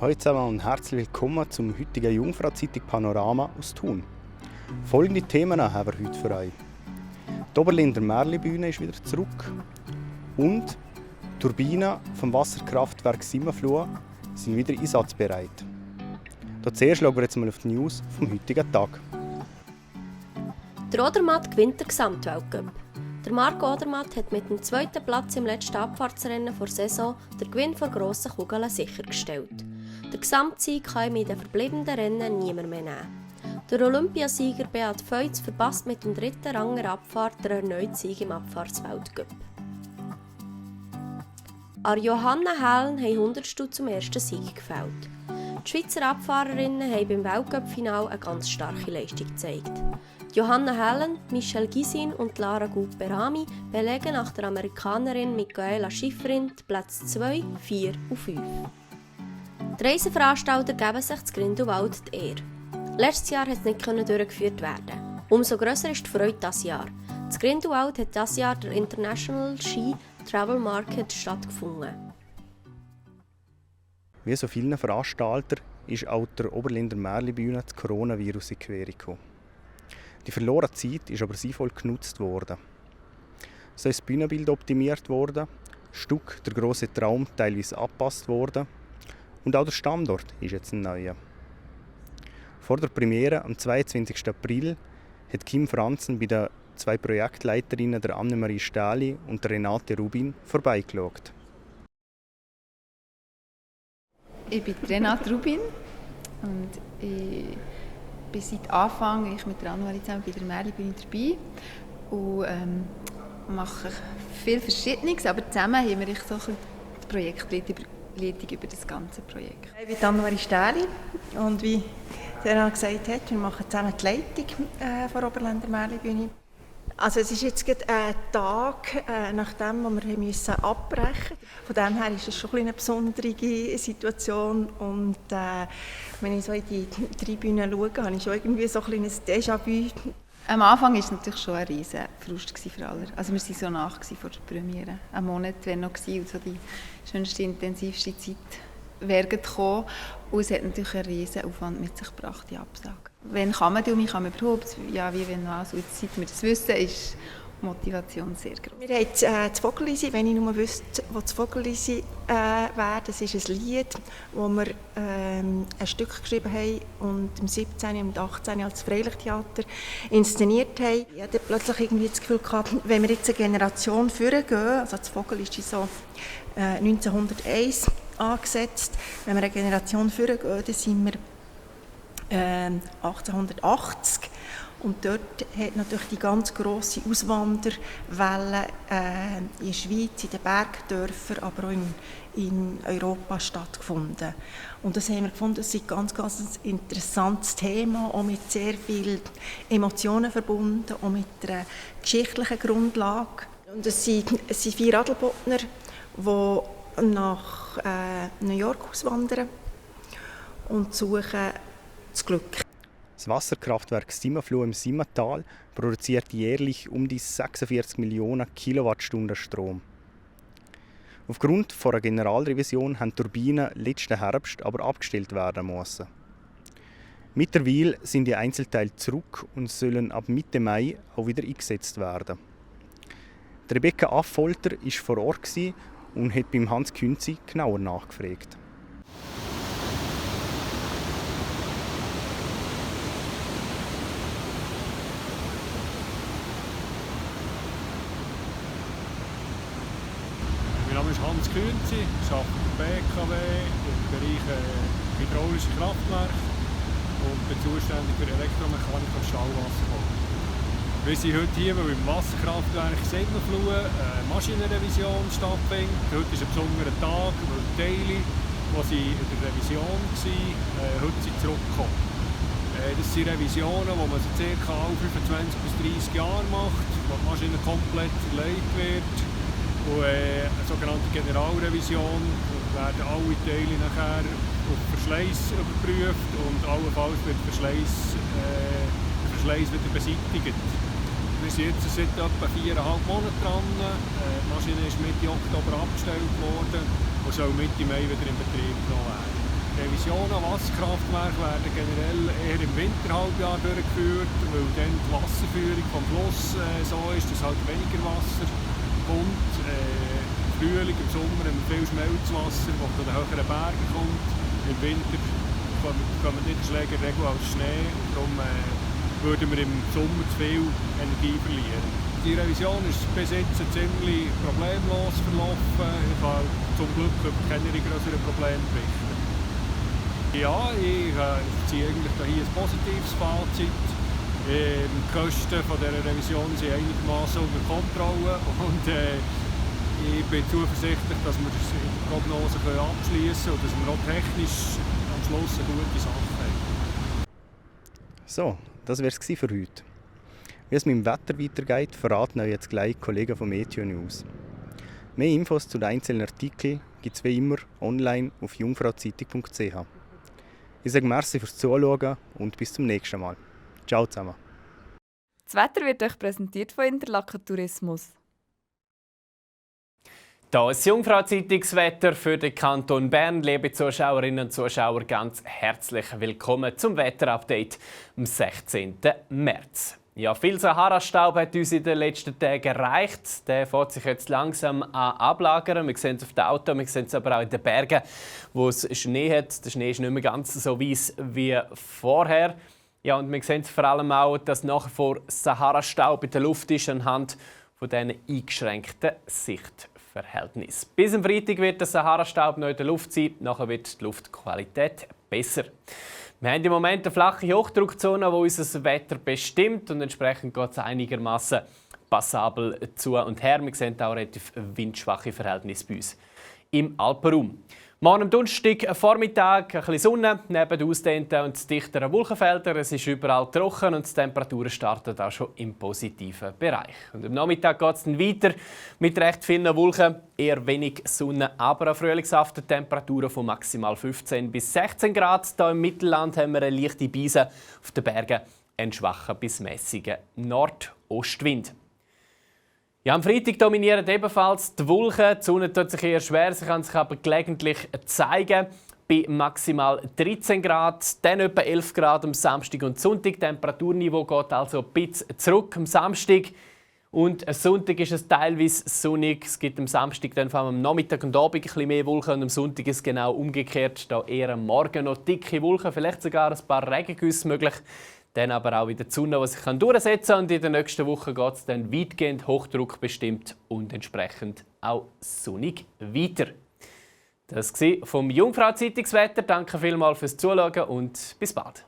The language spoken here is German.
Hallo zusammen und herzlich willkommen zum heutigen Jungfrau-Zeitung Panorama aus Thun. Folgende Themen haben wir heute für euch. Die Oberlinder Märlibühne ist wieder zurück und die Turbinen vom Wasserkraftwerk Simmenfluh sind wieder einsatzbereit. Zuerst schauen wir jetzt mal auf die News vom heutigen Tag. Der Odermatt gewinnt den Gesamtweltcup. Der Marco Odermatt hat mit dem zweiten Platz im letzten Abfahrtsrennen der Saison den Gewinn vor grossen Kugeln sichergestellt. Der Gesamtsieg kann ihm in den verbliebenen Rennen niemand mehr nehmen. Der Olympiasieger Beat Feuz verpasst mit dem dritten Rang der Abfahrt den erneuten Sieg im Abfahrtsweltcup. An Johanna Hälen haben Hundertstel zum ersten Sieg gefällt. Die Schweizer Abfahrerinnen haben beim Weltcup-Final eine ganz starke Leistung gezeigt. Johanna Hälen, Michelle Gisin und Lara Gut-Berami belegen nach der Amerikanerin Michaela Schifrin die Plätze 2, 4 und 5. Die Reiseveranstalter geben sich zu Grindelwald die Ehre. Letztes Jahr konnte es nicht durchgeführt werden. Umso grösser ist die Freude dieses Jahr. In Grindelwald hat dieses Jahr der International Ski Travel Market stattgefunden. Wie so vielen Veranstaltern ist auch der Oberlinder Märlibühne das Coronavirus in die Quere gekommen. Die verlorene Zeit ist aber sinnvoll genutzt worden. So ist das Bühnenbild optimiert worden, das Stück, der grosse Traum, teilweise angepasst worden und auch der Standort ist jetzt ein neuer. Vor der Premiere am 22. April hat Kim Franzen bei den zwei Projektleiterinnen, der Annemarie Stähli und der Renate Rubin, vorbeigeschaut. Ich bin Renate Rubin und ich bin seit Anfang mit der Annemarie zusammen bei der Märlibühne dabei und mache viel Verschiedenes, aber zusammen haben wir so die Projektleitung über das ganze Projekt. Ich bin Annemarie Stähli und wie Serena gesagt hat, wir machen zusammen die Leitung der Oberländer Märlibühne. Also es ist jetzt gerade ein Tag, nachdem wir abbrechen mussten. Von dem her ist es schon eine besondere Situation. Und wenn ich so in die Tribüne schaue, habe ich schon irgendwie so ein kleines Déjà-vu. Am Anfang war es natürlich schon ein riesen Frust für alle. Also wir waren so nach vor der Premiere. Ein Monat wäre noch gewesen, und so die schönste, intensivste Zeit wäre gekommen. Und es hat natürlich einen riesen Aufwand mit sich gebracht, die Absage. Wenn kann man wie kann man überhaupt, ja, wie wenn was. Und seit wir das wissen, ist die Motivation sehr groß. Wir haben das Vogelisi, wenn ich nur wüsste, wo das Vogelisi wäre. Das ist ein Lied, wo wir ein Stück geschrieben haben und im 17. und 18. als Freilichttheater inszeniert haben. Ich hatte plötzlich irgendwie das Gefühl gehabt, wenn wir jetzt eine Generation vorgehen, also das Vogelisi so 1901 angesetzt, wenn wir eine Generation vorgehen, dann sind wir 1880 und dort hat natürlich die ganz grosse Auswanderwelle in der Schweiz, in den Bergdörfern, aber auch in Europa stattgefunden. Und das haben wir gefunden, das ist ein ganz interessantes Thema, auch mit sehr vielen Emotionen verbunden, auch mit einer geschichtlichen Grundlage. Und es sind 4 Adelbodner, die nach New York auswandern und suchen das Glück. Das Wasserkraftwerk Simmenfluh im Simmental produziert jährlich um die 46 Millionen Kilowattstunden Strom. Aufgrund einer Generalrevision haben Turbinen letzten Herbst aber abgestellt werden müssen. Mittlerweile sind die Einzelteile zurück und sollen ab Mitte Mai auch wieder eingesetzt werden. Rebecca Affolter war vor Ort und hat beim Hans Künzi genauer nachgefragt. Mein Name ist Hans Künzi, ich arbeite bei BKW im Bereich hydraulische Kraftwerke und bin zuständig für Elektromechanik und Stallwasserbau. Wir sind heute hier, weil im Wasserkraftwerk Simmenfluh eine Maschinenrevision stattfindet. Heute ist ein besonderer Tag, weil die Teile, die in der Revision waren, heute sind zurückgekommen. Das sind Revisionen, die man so ca. alle 25 bis 30 Jahre macht, wo die Maschine komplett verleiht wird. Und eine sogenannte Generalrevision werden alle Teile nachher auf Verschleiß überprüft und allenfalls wird der Verschleiß wieder beseitigt. Wir sind jetzt seit etwa 4,5 Monaten dran. Die Maschine ist Mitte Oktober abgestellt worden und soll Mitte Mai wieder in Betrieb genommen werden. Revisionen an Wasserkraftwerken werden generell eher im Winterhalbjahr durchgeführt, weil dann die Wasserführung vom Fluss so ist, dass halt weniger Wasser kommt. Im Frühling, im Sommer haben wir viel Schmelzwasser, das von den höheren Bergen kommt. Im Winter kommen Niederschläge in der Regel als Schnee und darum würden wir im Sommer zu viel Energie verlieren. Die Revision ist bis jetzt ziemlich problemlos verlaufen. Ich kann zum Glück über keine größeren Probleme berichten. Ja, ich ziehe eigentlich hier ein positives Fazit. Die Kosten dieser Revision sind einigermaßen unter Kontrolle und ich bin zuversichtlich, dass wir die Prognose abschließen können und dass wir auch technisch am Schluss eine gute Sache haben. So, das wäre es für heute. Wie es mit dem Wetter weitergeht, verraten euch jetzt gleich die Kollegen von Meteo News. Mehr Infos zu den einzelnen Artikeln gibt es wie immer online auf jungfrauzeitung.ch. Ich sage merci fürs Zuschauen und bis zum nächsten Mal. Ciao zusammen. Das Wetter wird euch präsentiert von Interlaken Tourismus. Hier ist das Jungfrau-Zeitungswetter für den Kanton Bern. Liebe Zuschauerinnen und Zuschauer, ganz herzlich willkommen zum Wetterupdate am 16. März. Ja, viel Sahara-Staub hat uns in den letzten Tagen erreicht. Der fängt sich jetzt langsam an ablagern. Wir sehen es auf den Autos, wir sehen es aber auch in den Bergen, wo es Schnee hat. Der Schnee ist nicht mehr ganz so weiss wie vorher. Ja, und wir sehen vor allem auch, dass nach wie vor Sahara-Staub in der Luft ist anhand von diesen eingeschränkten Sichtverhältnissen. Bis am Freitag wird der Sahara-Staub noch in der Luft sein. Nachher wird die Luftqualität besser. Wir haben im Moment eine flache Hochdruckzone, die unser Wetter bestimmt und entsprechend geht es einigermaßen passabel zu und her. Wir sehen auch relativ windschwache Verhältnisse bei uns im Alpenraum. Morgen am Donnerstag Vormittag ein bisschen Sonne, neben den ausgedehnten und dichteren Wolkenfeldern. Es ist überall trocken und die Temperaturen starten auch schon im positiven Bereich. Und am Nachmittag geht es dann weiter mit recht vielen Wolken, eher wenig Sonne, aber auch frühlingshafte Temperaturen von maximal 15 bis 16 Grad. Hier im Mittelland haben wir eine leichte Brise, auf den Bergen einen schwachen bis mäßigen Nordostwind. Ja, am Freitag dominieren ebenfalls die Wolken. Die Sonne tut sich eher schwer, sie kann sich aber gelegentlich zeigen. Bei maximal 13 Grad, dann etwa 11 Grad am Samstag und Sonntag. Das Temperaturniveau geht also ein bisschen zurück am Samstag. Und am Sonntag ist es teilweise sonnig. Es gibt am Samstag dann vor allem am Nachmittag und Abend ein bisschen mehr Wolken. Und am Sonntag ist es genau umgekehrt. Da eher am Morgen noch dicke Wolken, vielleicht sogar ein paar Regengüsse möglich. Dann aber auch wieder die Sonne, die sich durchsetzen kann. Und in der nächsten Woche geht es dann weitgehend hochdruckbestimmt und entsprechend auch sonnig weiter. Das war vom Jungfrau-Zeitungswetter. Danke vielmals fürs Zuschauen und bis bald.